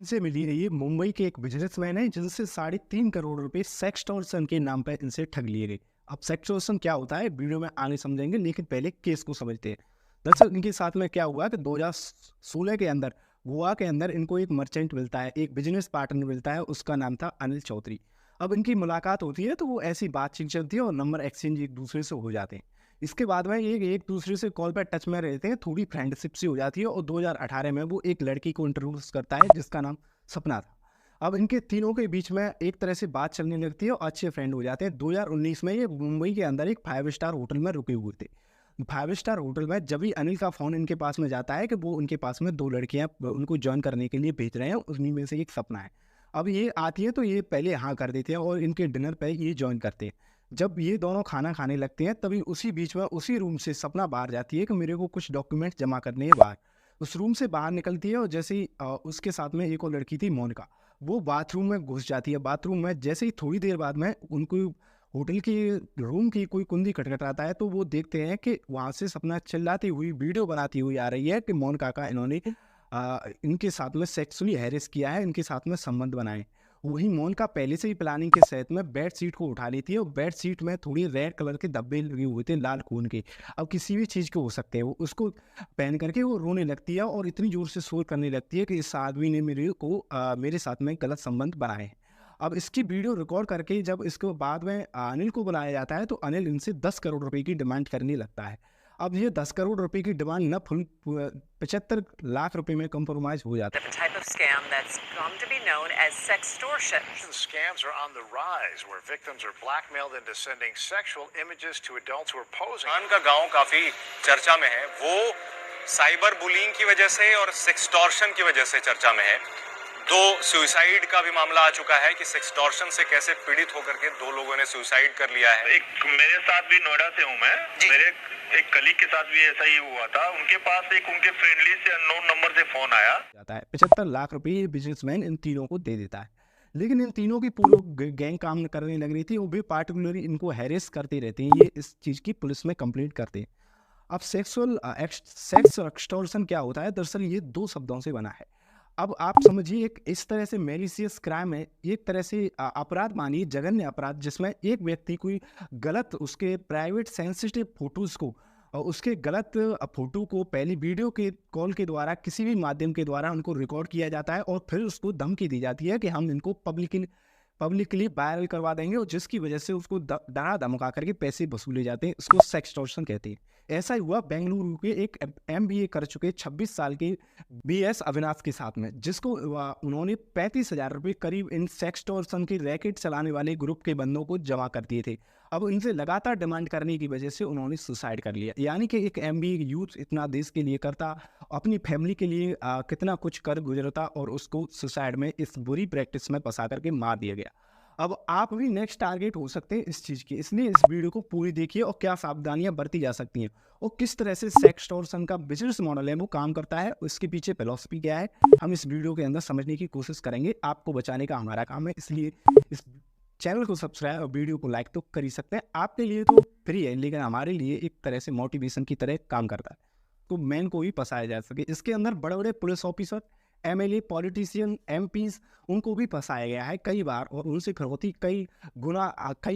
इनसे मिली है। ये मुंबई के एक बिजनेसमैन है जिनसे 3.5 करोड़ रुपए सेक्सटॉर्शन के नाम पर इनसे ठग लिए गए। अब सेक्सटॉर्शन क्या होता है वीडियो में आगे समझेंगे, लेकिन पहले केस को समझते हैं। दरअसल इनके साथ में क्या हुआ कि 2016 के अंदर गोवा के अंदर इनको एक मर्चेंट मिलता है, एक बिजनेस पार्टनर मिलता है, उसका नाम था अनिल चौधरी। अब इनकी मुलाकात होती है तो वो ऐसी बातचीत चलती है और नंबर एक्सचेंज एक दूसरे से हो जाते हैं। इसके बाद में ये एक दूसरे से कॉल पर टच में रहते हैं, थोड़ी फ्रेंडशिप सी हो जाती है और 2018 में वो एक लड़की को इंट्रोड्यूस करता है जिसका नाम सपना था। अब इनके तीनों के बीच में एक तरह से बात चलने लगती है और अच्छे फ्रेंड हो जाते हैं। 2019 में ये मुंबई के अंदर एक 5 स्टार होटल में रुके हुए थे। 5 स्टार होटल में जब भी अनिल का फ़ोन इनके पास में जाता है कि वो उनके पास में 2 लड़कियां उनको ज्वाइन करने के लिए भेज रहे हैं, उन्हीं में से एक सपना है। अब ये आती है तो ये पहले हाँ कर देते हैं और इनके डिनर पे ये ज्वाइन करते हैं। जब ये दोनों खाना खाने लगते हैं तभी उसी बीच में उसी रूम से सपना बाहर जाती है कि मेरे को कुछ डॉक्यूमेंट जमा करने हैं बाहर। उस रूम से बाहर निकलती है और जैसे ही उसके साथ में एक और लड़की थी मोनिका, वो बाथरूम में घुस जाती है। बाथरूम में जैसे ही थोड़ी देर बाद में उनको होटल की रूम की कोई कुंडी खटखटाता है तो वो देखते हैं कि वहाँ से सपना चिल्लाती हुई वीडियो बनाती हुई आ रही है कि मोनिका का इन्होंने इनके साथ में सेक्सुअली हैरेस किया है, इनके साथ में संबंध बनाए। वही मोनिका पहले से ही प्लानिंग के साथ में बेड शीट को उठा ली थी और बेड शीट में थोड़ी रेड कलर के धब्बे लगे हुए थे लाल खून के। अब किसी भी चीज़ के हो सकते हैं, वो उसको पहन करके वो रोने लगती है और इतनी ज़ोर से शोर करने लगती है कि इस आदमी ने मेरे साथ में गलत संबंध बनाए हैं। अब इसकी वीडियो रिकॉर्ड करके जब इसको बाद में अनिल को बुलाया जाता है तो अनिल इनसे 10 करोड़ रुपए की डिमांड करने लगता है। अब ये 10 करोड़ रुपए की डिमांड न फुल 75 लाख रुपए में कंप्रोमाइज हो जाता है। A type of scam that's come to be known as sextortion. Scams are on the rise where victims are blackmailed into sending sexual images to adults who are posing. Khan का गांव काफी चर्चा में है। वो साइबर बुलिंग की वजह से और सेक्सटॉर्शन की वजह से चर्चा में है। 2 सुसाइड का भी मामला आ चुका है कि सेक्सटॉर्शन से कैसे पीड़ित होकर के 2 लोगों ने सुसाइड कर लिया है। एक मेरे साथ भी नोएडा से हूँ मैं, मेरे एक कलीग के साथ भी ऐसा ही हुआ था। उनके पास एक उनके फ्रेंडली से अननोन नंबर से फोन आया जाता है। 75 लाख रुपए ये बिजनेसमैन इन तीनों को दे देता है। लेकिन इन तीनों की पूरी गैंग काम करने लग रही थी और वे पार्टिकुलरली इनको हैरेस करते रहते हैं। ये इस चीज़ की पुलिस में कंप्लेंट करते हैं। अब सेक्स एक्सटॉर्शन क्या होता है? दरअसल ये 2 शब्दों से बना है। अब आप समझिए एक इस तरह से मैलिशियस क्राइम है, एक तरह से अपराध मानिए, जघन्य अपराध, जिसमें एक व्यक्ति कोई गलत उसके प्राइवेट सेंसिटिव फ़ोटोज़ को और उसके गलत फ़ोटो को पहले वीडियो के कॉल के द्वारा किसी भी माध्यम के द्वारा उनको रिकॉर्ड किया जाता है और फिर उसको धमकी दी जाती है कि हम इनको पब्लिकली वायरल करवा देंगे और जिसकी वजह से उसको डरा धमका करके पैसे वसूले जाते हैं। इसको सेक्सटॉर्शन कहते हैं। ऐसा ही हुआ बेंगलुरु के एक एमबीए कर चुके 26 साल के बीएस अविनाश के साथ में, जिसको उन्होंने 35,000 रुपये करीब इन सेक्सटॉर्शन के रैकेट चलाने वाले ग्रुप के बंदों को जमा कर दिए थे। अब इनसे लगातार डिमांड करने की वजह से उन्होंने सुसाइड कर लिया। यानी कि एक एमबीए यूथ इतना देश के लिए करता, अपनी फैमिली के लिए कितना कुछ कर गुजरता और उसको सुसाइड में इस बुरी प्रैक्टिस में फंसा करके मार दिया गया। अब आप भी नेक्स्ट टारगेट हो सकते हैं इस चीज़ के, इसलिए इस वीडियो को पूरी देखिए और क्या सावधानियां बरती जा सकती हैं और किस तरह से सेक्सटॉर्शन का बिजनेस मॉडल है वो काम करता है, उसके पीछे फिलॉसफी क्या है, हम इस वीडियो के अंदर समझने की कोशिश करेंगे। आपको बचाने का हमारा काम है, इसलिए इस चैनल को सब्सक्राइब और वीडियो को लाइक तो कर ही सकते हैं। आपके लिए तो फ्री है, लेकिन हमारे लिए एक तरह से मोटिवेशन की तरह काम करता है, तो मैन को भी फंसाया जा सके। इसके अंदर बड़े बड़े police officer, MLA, politician, MPs, उनको भी फंसाया गया है कई बार और उनसे फिरौती कई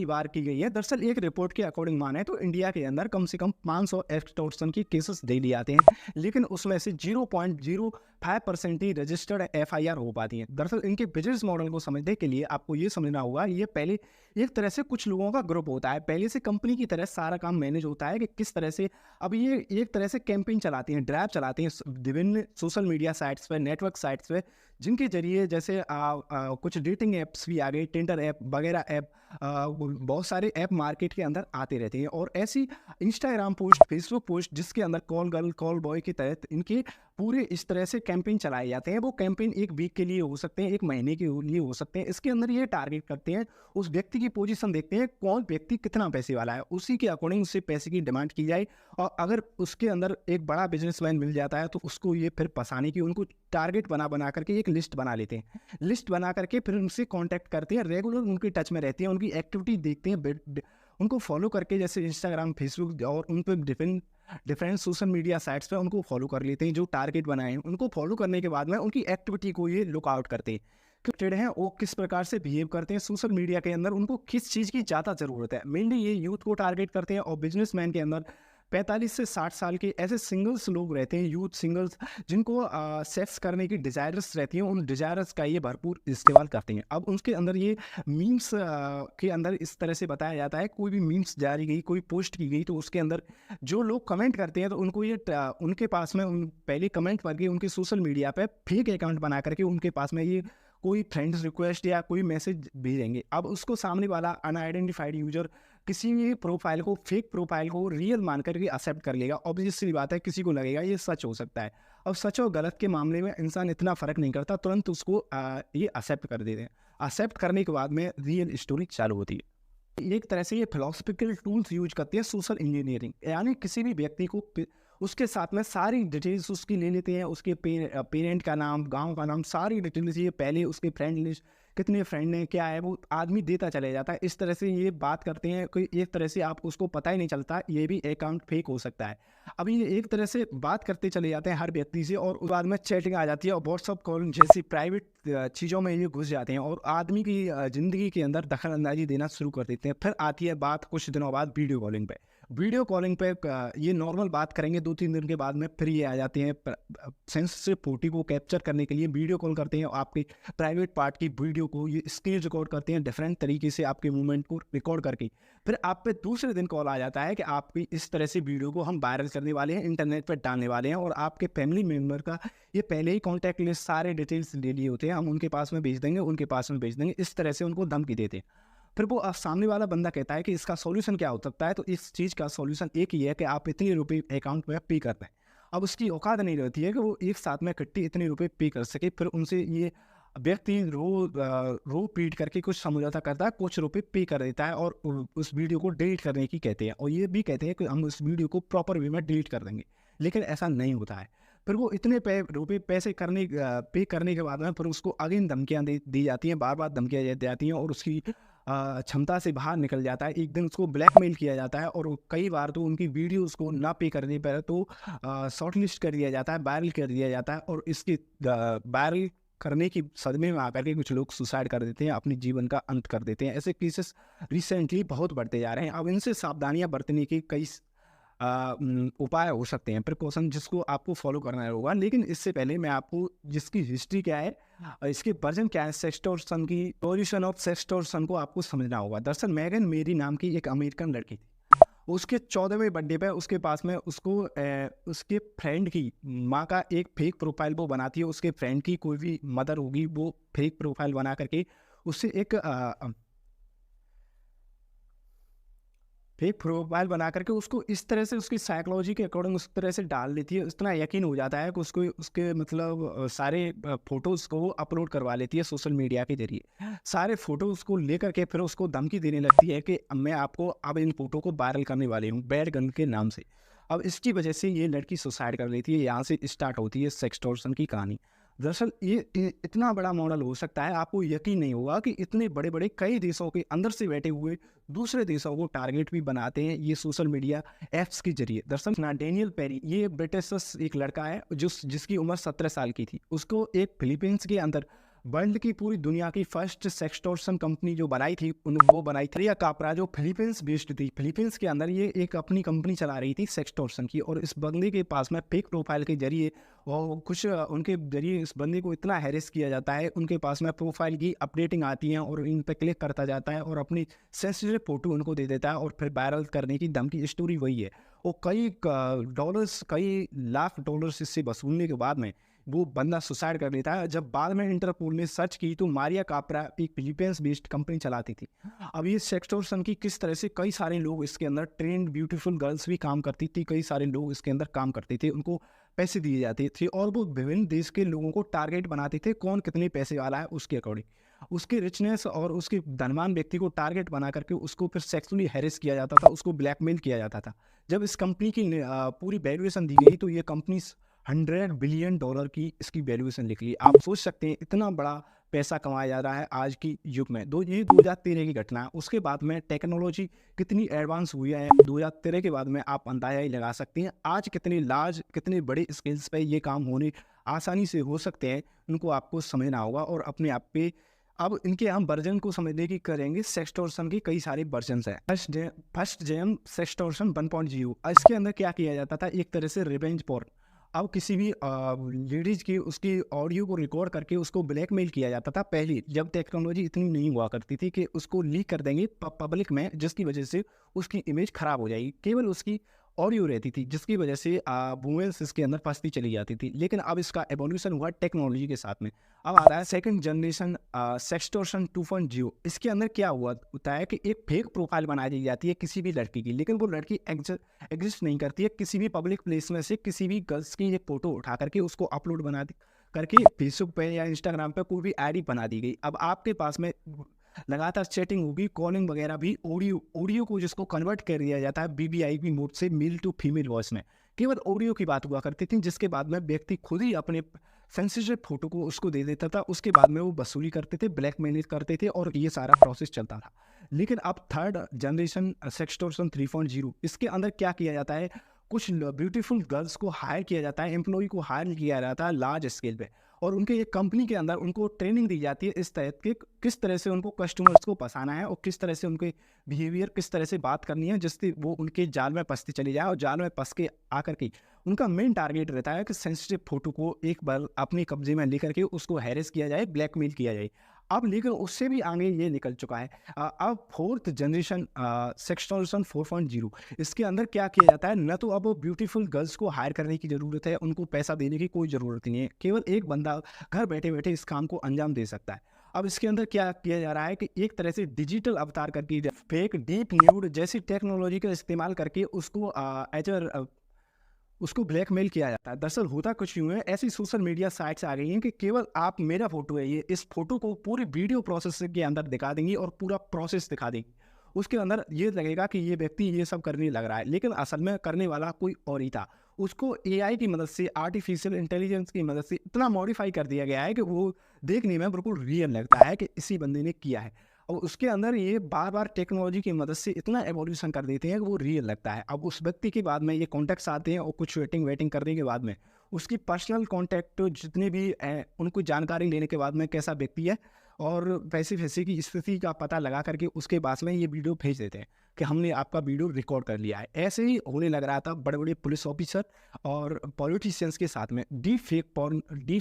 बार की गई है। दरअसल एक रिपोर्ट के अकॉर्डिंग माने तो इंडिया के अंदर कम से कम 500 एक्सटॉर्शन के केसेस डेली आते हैं, लेकिन उसमें से 0.05% ही रजिस्टर्ड एफआईआर हो पाती हैं। दरअसल इनके बिजनेस मॉडल को समझने के लिए आपको ये समझना होगा, ये पहले एक तरह से कुछ लोगों का ग्रुप होता है, पहले से कंपनी की तरह सारा काम मैनेज होता है कि किस तरह से। अब ये एक तरह से कैंपेन चलाती हैं, ड्राइव चलाती हैं विभिन्न सोशल मीडिया साइट्स पर, नेटवर्क साइट्स पे, जिनके जरिए जैसे कुछ डेटिंग ऐप्स भी आ गए, टिंडर ऐप वगैरह ऐप, बहुत सारे ऐप मार्केट के अंदर आते रहते हैं और ऐसी इंस्टाग्राम पोस्ट, फेसबुक पोस्ट, जिसके अंदर कॉल गर्ल, कॉल बॉय के तहत इनके पूरे इस तरह से कैंपेन चलाए जाते हैं। वो कैंपेन 1 वीक के लिए हो सकते हैं, 1 महीने के लिए हो सकते हैं। इसके अंदर ये टारगेट करते हैं, उस व्यक्ति की पोजीशन देखते हैं, कौन व्यक्ति कितना पैसे वाला है, उसी के अकॉर्डिंग उससे पैसे की डिमांड की जाए और अगर उसके अंदर एक बड़ा बिजनेसमैन मिल जाता है तो उसको ये फिर फंसाने की उनको टारगेट बना करके एक लिस्ट बना लेते हैं। लिस्ट बना करके फिर उनसे कांटेक्ट करते हैं, रेगुलर उनके टच में रहते हैं, उनकी एक्टिविटी देखते हैं, उनको फॉलो करके जैसे इंस्टाग्राम, फेसबुक और उन पर different different social media sites पे उनको फॉलो कर लेते हैं, जो टारगेट बनाए हैं उनको फॉलो करने के बाद में उनकी एक्टिविटी को ये लुकआउट करते हैं कि ट्रेड हैं वो किस प्रकार से बिहेव करते हैं सोशल मीडिया के अंदर, उनको किस चीज़ की ज़्यादा ज़रूरत है। मेनली ये यूथ को टारगेट करते हैं और बिजनेसमैन के अंदर 45 से 60 साल के ऐसे सिंगल्स लोग रहते हैं, यूथ सिंगल्स, जिनको सेक्स करने की डिज़ायर्स रहती हैं, उन डिज़ायर्स का ये भरपूर इस्तेमाल करते हैं। अब उसके अंदर ये मीम्स के अंदर इस तरह से बताया जाता है, कोई भी मीम्स जारी गई, कोई पोस्ट की गई तो उसके अंदर जो लोग कमेंट करते हैं तो उनको ये उनके पास में उन पहले कमेंट करके उनके सोशल मीडिया पे फेक अकाउंट बना करके उनके पास में ये कोई फ्रेंड्स रिक्वेस्ट या कोई मैसेज भेजेंगे। अब उसको सामने वाला अनआइडेंटिफाइड यूजर किसी भी प्रोफाइल को, फेक प्रोफाइल को रियल मान करके एक्सेप्ट कर लेगा। ऑब्वियसली बात है, किसी को लगेगा ये सच हो सकता है। अब सच और गलत के मामले में इंसान इतना फ़र्क नहीं करता, तुरंत उसको ये एक्सेप्ट कर देते हैं। एक्सेप्ट करने के बाद में रियल स्टोरी चालू होती है। एक तरह से ये फिलोसफिकल टूल्स यूज करते हैं सोशल इंजीनियरिंग, यानी किसी भी व्यक्ति को उसके साथ में सारी डिटेल्स उसकी ले लेते हैं, उसके पेरेंट का नाम, गांव का नाम, सारी डिटेल्स ये पहले उसके फ्रेंड लिस्ट, कितने फ्रेंड हैं, क्या है, वो आदमी देता चले जाता है। इस तरह से ये बात करते हैं कि एक तरह से आप उसको पता ही नहीं चलता ये भी अकाउंट फेक हो सकता है। अभी ये एक तरह से बात करते चले जाते हैं हर व्यक्ति से और उसके बाद में चैटिंग आ जाती है और व्हाट्सअप कॉल जैसी प्राइवेट चीज़ों में ये घुस जाते हैं और आदमी की ज़िंदगी के अंदर दखल अंदाजी देना शुरू कर देते हैं। फिर आती है बात कुछ दिनों बाद वीडियो कॉलिंग पे। वीडियो कॉलिंग पे ये नॉर्मल बात करेंगे 2-3 दिन के बाद में फिर ये आ जाते हैं सेंसिटिव फोटो को कैप्चर करने के लिए वीडियो कॉल करते हैं और आपके प्राइवेट पार्ट की वीडियो को ये स्क्रीन रिकॉर्ड करते हैं डिफरेंट तरीके से, आपके मूवमेंट को रिकॉर्ड करके फिर आप पे दूसरे दिन कॉल आ जाता है कि आपकी इस तरह से वीडियो को हम वायरल करने वाले हैं, इंटरनेट पर डालने वाले हैं और आपके फैमिली मेम्बर का ये पहले ही कॉन्टैक्ट लिस्ट सारे डिटेल्स ले लिए होते हैं, हम उनके पास में भेज देंगे, उनके पास में भेज देंगे। इस तरह से उनको धमकी देते हैं। फिर वो सामने वाला बंदा कहता है कि इसका सॉल्यूशन क्या हो सकता है, तो इस चीज़ का सॉल्यूशन एक ही है कि आप इतने रुपए अकाउंट में पे कर दें। अब उसकी औकात नहीं रहती है कि वो एक साथ में इकट्ठी इतने रुपए पे कर सके। फिर उनसे ये व्यक्ति रो पीट करके कुछ समझौता करता है, कुछ रुपए पे कर देता है और उस वीडियो को डिलीट करने की कहते हैं और ये भी कहते हैं कि हम उस वीडियो को प्रॉपर वे में डिलीट कर देंगे, लेकिन ऐसा नहीं होता है। फिर वो इतने रुपए पैसे पे करने के बाद में फिर उसको अगेन धमकियाँ दी जाती हैं, बार बार धमकियाँ दी जाती हैं और उसकी क्षमता से बाहर निकल जाता है। एक दिन उसको ब्लैकमेल किया जाता है और कई बार तो उनकी वीडियो उसको ना पे करने पर तो शॉर्ट लिस्ट कर दिया जाता है, वायरल कर दिया जाता है और इसकी वायरल करने की सदमे में आकर के कुछ लोग सुसाइड कर देते हैं, अपने जीवन का अंत कर देते हैं। ऐसे केसेस रिसेंटली बहुत बढ़ते जा रहे हैं। अब इनसे सावधानियां बरतने के कई उपाय हो सकते हैं, प्रिकॉशन जिसको आपको फॉलो करना होगा। लेकिन इससे पहले मैं आपको जिसकी हिस्ट्री क्या है, इसके वर्जन क्या है, सेक्सटॉर्शन की, सॉल्यूशन ऑफ सेक्सटॉर्शन को आपको समझना होगा। दरअसल मैगन मेरी नाम की एक अमेरिकन लड़की थी, उसके 14वें बर्थडे पे उसके पास में उसको उसके फ्रेंड की माँ का एक फेक प्रोफाइल वो बनाती है। उसके फ्रेंड की कोई भी मदर होगी, वो फेक प्रोफाइल बना करके उससे एक फेक प्रोफाइल बना करके उसको इस तरह से उसकी साइकोलॉजी के अकॉर्डिंग उस तरह से डाल देती है, इतना यकीन हो जाता है कि उसको उसके मतलब सारे फोटोज़ को अपलोड करवा लेती है सोशल मीडिया के जरिए। सारे फोटोज़ को लेकर के फिर उसको धमकी देने लगती है कि मैं आपको अब इन फोटो को वायरल करने वाली हूँ, बैड गन के नाम से। अब इसकी वजह से ये लड़की सुसाइड कर लेती है। यहाँ से स्टार्ट होती है सेक्सटॉर्शन की कहानी। दरअसल ये इतना बड़ा मॉडल हो सकता है, आपको यकीन नहीं होगा कि इतने बड़े बड़े कई देशों के अंदर से बैठे हुए दूसरे देशों को टारगेट भी बनाते हैं ये सोशल मीडिया ऐप्स के जरिए। दरअसल ना डेनियल पेरी, ये ब्रिटिश एक लड़का है जिसकी उम्र 17 साल की थी। उसको एक फिलीपींस के अंदर वर्ल्ड की पूरी दुनिया की फर्स्ट सेक्सटॉर्शन कंपनी जो बनाई थी वो बनाई थी रिया कापरा, जो फिलीपींस बेस्ड थी। फिलीपींस के अंदर ये एक अपनी कंपनी चला रही थी सेक्सटॉर्शन की और इस बंदे के पास में फेक प्रोफाइल के जरिए और कुछ उनके जरिए इस बंदे को इतना हैरेस किया जाता है, उनके पास में प्रोफाइल की अपडेटिंग आती है और इन पर क्लिक करता जाता है और अपनी सेंसिटिव फोटो उनको दे देता है और फिर वायरल करने की धमकी। स्टोरी वही है। और कई लाख डॉलर्स इससे वसूलने के बाद में वो बंदा सुसाइड कर लेता है। जब बाद में इंटरपोल ने सर्च की तो मारिया कापरा एक फिलीपींस बेस्ड कंपनी चलाती थी। अब ये सेक्सटॉर्शन की किस तरह से कई सारे लोग इसके अंदर, ट्रेंड ब्यूटीफुल गर्ल्स भी काम करती थी, कई सारे लोग इसके अंदर काम करते थे, उनको पैसे दिए जाते थे और वो विभिन्न देश के लोगों को टारगेट बनाते थे, कौन कितने पैसे वाला है उसके अकॉर्डिंग। उसके रिचनेस और उसके धनवान व्यक्ति को टारगेट बना करके उसको फिर सेक्सुअली हैरेस किया जाता था, उसको ब्लैकमेल किया जाता था। जब इस कंपनी की पूरी वैल्यूएशन दी गई तो ये कंपनी $100 बिलियन की इसकी वैल्यूएशन निकली। आप सोच सकते हैं इतना बड़ा पैसा कमाया जा रहा है आज की युग में। ये 2013 की घटना है। उसके बाद में टेक्नोलॉजी कितनी एडवांस हुई है 2013 के बाद में आप अंदाजा ही लगा सकते हैं। आज कितनी बड़ी स्केल्स पे ये काम होने आसानी से हो सकते हैं, उनको आपको समझना होगा और अपने आप पे। अब इनके हम वर्जन को समझने की करेंगे। सेक्सटॉर्शन के कई सारे वर्जन्स हैं। First gen sextortion 1.0। इसके अंदर क्या किया जाता था, एक तरह से रिवेंज पोर्न। अब किसी भी लेडीज की उसकी ऑडियो को रिकॉर्ड करके उसको ब्लैकमेल किया जाता था। पहले जब टेक्नोलॉजी इतनी नहीं हुआ करती थी कि उसको लीक कर देंगे पब्लिक में, जिसकी वजह से उसकी इमेज खराब हो जाएगी। केवल उसकी ऑडियो रहती थी, जिसकी वजह से वुमेन्स इसके अंदर फंसती चली जाती थी। लेकिन अब इसका एवोल्यूशन हुआ टेक्नोलॉजी के साथ में। अब आ रहा है सेकंड जनरेशन सेक्सटॉर्शन 2.0। इसके अंदर क्या होता है कि एक फेक प्रोफाइल बना दी जाती है किसी भी लड़की की, लेकिन वो लड़की एग्जिस्ट नहीं करती है। किसी भी पब्लिक प्लेस में से किसी भी गर्ल्स की एक फ़ोटो उठा करके उसको अपलोड बना दी करके फेसबुक पे या इंस्टाग्राम पे कोई भी आईडी बना दी गई। अब आपके पास में लगातार चैटिंग होगी, कॉलिंग वगैरह भी। ऑडियो को जिसको कन्वर्ट कर दिया जाता है BBIP मोड से मेल टू फीमेल वॉइस में। केवल ऑडियो की बात हुआ करती थी, जिसके बाद में व्यक्ति खुद ही अपने सेंसिटिव फोटो को उसको दे देता था। उसके बाद में वो वसूली करते थे, ब्लैकमेल करते थे और ये सारा प्रोसेस चलता था। लेकिन अब थर्ड जनरेशन सेक्सटॉर्शन 3.0, इसके अंदर क्या किया जाता है, कुछ ब्यूटीफुल गर्ल्स को हायर किया जाता है, एम्प्लॉय को हायर किया जाता है लार्ज स्केल पे, और उनके एक कंपनी के अंदर उनको ट्रेनिंग दी जाती है इस तरह के किस तरह से उनको कस्टमर्स को फंसाना है और किस तरह से उनके बिहेवियर, किस तरह से बात करनी है, जिससे वो उनके जाल में फंसती चली जाए। और जाल में फंस के आकर के उनका मेन टारगेट रहता है कि सेंसिटिव फोटो को एक बार अपने कब्जे में लेकर के उसको हैरेस किया जाए, ब्लैकमेल किया जाए। अब लेकिन उससे भी आगे ये निकल चुका है। अब फोर्थ जनरेशन सेक्सटॉर्शन 4.0, इसके अंदर क्या किया जाता है, न तो अब ब्यूटीफुल गर्ल्स को हायर करने की ज़रूरत है, उनको पैसा देने की कोई ज़रूरत नहीं है। केवल एक बंदा घर बैठे बैठे इस काम को अंजाम दे सकता है। अब इसके अंदर क्या किया जा रहा है कि एक तरह से डिजिटल अवतार करके फेक डीप न्यूड जैसी टेक्नोलॉजी का इस्तेमाल करके उसको ब्लैकमेल किया जाता है। दरअसल होता कुछ यूँ है, ऐसी सोशल मीडिया साइट्स आ गई हैं कि केवल आप मेरा फोटो है ये, इस फोटो को पूरी वीडियो प्रोसेस के अंदर दिखा देंगी और पूरा प्रोसेस दिखा देंगी। उसके अंदर ये लगेगा कि ये व्यक्ति ये सब करने लग रहा है, लेकिन असल में करने वाला कोई और ही था। उसको AI की मदद से, आर्टिफिशियल इंटेलिजेंस की मदद से इतना मॉडिफाई कर दिया गया है कि वो देखने में बिल्कुल रियल लगता है कि इसी बंदे ने किया है। और उसके अंदर ये बार बार टेक्नोलॉजी की मदद से इतना एवोल्यूशन कर देते हैं कि वो रियल लगता है। अब उस व्यक्ति के बाद में ये कॉन्टैक्ट्स आते हैं और कुछ वेटिंग करने के बाद में उसकी पर्सनल कॉन्टैक्ट जितने भी उनको जानकारी लेने के बाद में कैसा व्यक्ति है और वैसे की स्थिति का पता लगा करके उसके पास में ये वीडियो भेज देते हैं कि हमने आपका वीडियो रिकॉर्ड कर लिया है। ऐसे ही होने लग रहा था बड़े बड़े पुलिस ऑफिसर और पॉलिटिशियंस के साथ में। डीप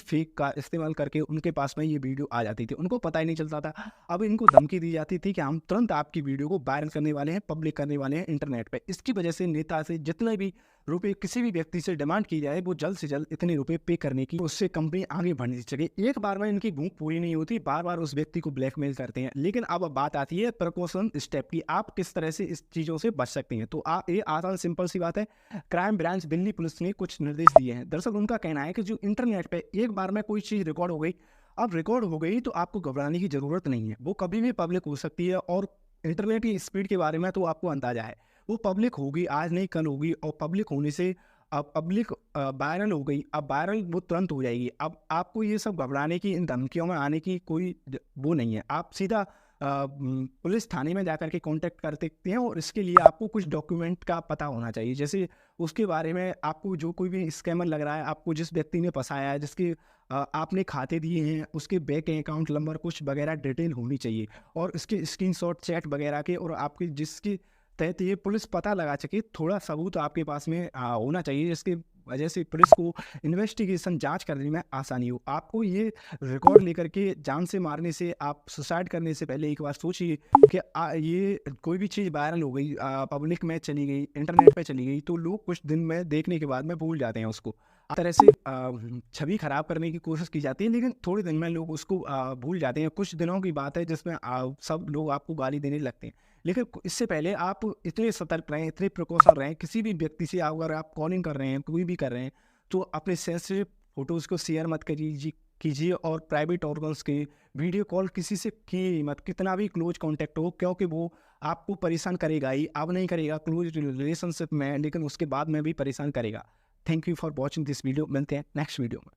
फेक का इस्तेमाल करके उनके पास में ये वीडियो आ जाती थी, उनको पता ही नहीं चलता था। अब इनको धमकी दी जाती थी कि हम तुरंत आपकी वीडियो को वायरल करने वाले हैं, पब्लिक करने वाले हैं इंटरनेट पर। इसकी वजह से नेता से जितने भी रुपए किसी भी व्यक्ति से डिमांड की जाए, वो जल्द से जल्द इतने रुपए पे करने की, उससे कंपनी आगे बढ़ने सके। एक बार में इनकी भूख पूरी नहीं होती, बार बार उस व्यक्ति को ब्लैकमेल करते हैं। लेकिन अब बात आती है प्रिकॉशन स्टेप की, आप किस तरह से इस चीज़ों से बच सकते हैं। तो ये आसान सिंपल सी बात है। क्राइम ब्रांच दिल्ली पुलिस ने कुछ निर्देश दिए हैं। दरअसल उनका कहना है कि जो इंटरनेट पे एक बार में कोई चीज़ रिकॉर्ड हो गई, अब रिकॉर्ड हो गई तो आपको घबराने की ज़रूरत नहीं है। वो कभी भी पब्लिक हो सकती है और इंटरनेट की स्पीड के बारे में तो आपको अंदाजा है, वो पब्लिक होगी, आज नहीं कल होगी। और पब्लिक होने से अब पब्लिक वायरल हो गई, अब वायरल वो तुरंत हो जाएगी। अब आपको ये सब घबराने की, इन धमकियों में आने की कोई वो नहीं है। आप सीधा पुलिस थाने में जाकर के कांटेक्ट कर सकते हैं और इसके लिए आपको कुछ डॉक्यूमेंट का पता होना चाहिए। जैसे उसके बारे में आपको जो कोई भी स्कैमर लग रहा है, आपको जिस व्यक्ति ने फंसाया है, जिसके आपने खाते दिए हैं, उसके बैंक अकाउंट नंबर कुछ वगैरह डिटेल होनी चाहिए और इसके स्क्रीनशॉट चैट वगैरह के, और आपके जिसके तहत ये पुलिस पता लगा सके, थोड़ा सबूत आपके पास में होना चाहिए, जिसके वजह से पुलिस को इन्वेस्टिगेशन जांच करने में आसानी हो। आपको ये रिकॉर्ड लेकर के जान से मारने से, आप सुसाइड करने से पहले एक बार सोचिए कि ये कोई भी चीज़ वायरल हो गई, पब्लिक में चली गई, इंटरनेट पे चली गई, तो लोग कुछ दिन में देखने के बाद में भूल जाते हैं उसको। इस तरह से छवि खराब करने की कोशिश की जाती है, लेकिन थोड़े दिन में लोग उसको भूल जाते हैं। कुछ दिनों की बात है जिसमें सब लोग आपको गाली देने लगते हैं। लेकिन इससे पहले आप इतने सतर्क रहें, इतने प्रिकॉशन रहें। किसी भी व्यक्ति से अगर आप कॉलिंग कर रहे हैं, कोई भी कर रहे हैं, तो अपने सेंसिटिव फोटोज़ को शेयर मत कीजिए और प्राइवेट ऑर्गन्स के वीडियो कॉल किसी से कीजिए मत, कितना भी क्लोज कॉन्टैक्ट हो, क्योंकि वो आपको परेशान करेगा ही। अब नहीं करेगा क्लोज रिलेशनशिप में, लेकिन उसके बाद में भी परेशान करेगा। Thank you for watching this video. मिलते हैं नेक्स्ट वीडियो में।